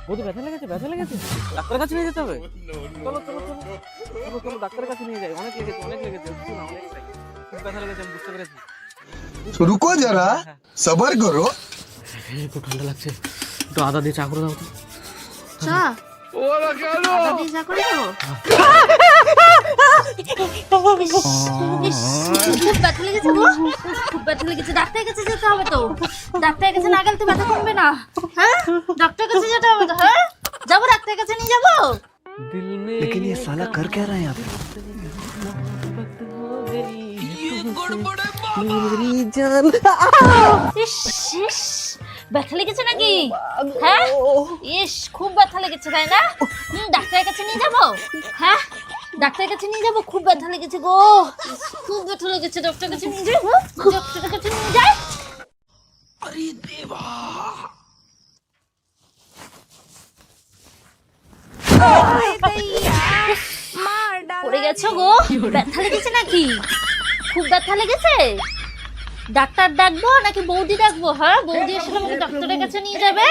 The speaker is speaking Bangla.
বৌদি ব্যথা লেগেছে, ব্যথা লেগেছে, ডাক্তারের কাছে নিয়ে যেতে হবে। চলো চলো চলো চলো চলো ডাক্তারের কাছে নিয়ে যাই। অনেক লেগেছে, অনেক লেগেছে, বুঝছো না, অনেকটাই খুব ব্যথা লেগেছে, আমি বুঝতে পেরেছি। रुको जरा सबर करो। খুব ঠান্ডা লাগছে, একটু আদা দিয়ে চা করে দাও তো। চা আদা দিয়ে চা করে দেবো। ইস, খুব ব্যথা লেগেছে গো, খুব ব্যথা লেগেছে। ডাক্তারের কাছে যেতে হবে তো, ডাক্তারের কাছে না গেলে তো ব্যথা কমবে না। হ্যাঁ, ডাক্তারের কাছে যেতে হবে তো। হ্যাঁ, যাবো, ডাক্তারের কাছে নিয়ে যাবো। लेकिन ये साला कर क्या रहा है यहाँ पे? ইস ইস, ব্যথা লেগেছে নাকি? হ্যাঁ, ইস খুব ব্যথা লেগেছে তাই না? ডাক্তারের কাছে নিয়ে যাবো। হ্যাঁ, ডাক্তারের কাছে নিয়ে যাবো, খুব ব্যথা লেগেছে গো, খুব ব্যথা লেগেছে। ডাক্তারের কাছে নিয়ে যাবো, ডাক্তারের কাছে নিয়ে যাই। পড়ে গেছো গো, ব্যথা লেগেছে নাকি? খুব ব্যথা লেগেছে? ডাক্তার ডাকবো নাকি বৌদি ডাকবো? হ্যাঁ, বৌদি এসে আমাকে ডাক্তারের কাছে নিয়ে যাবে।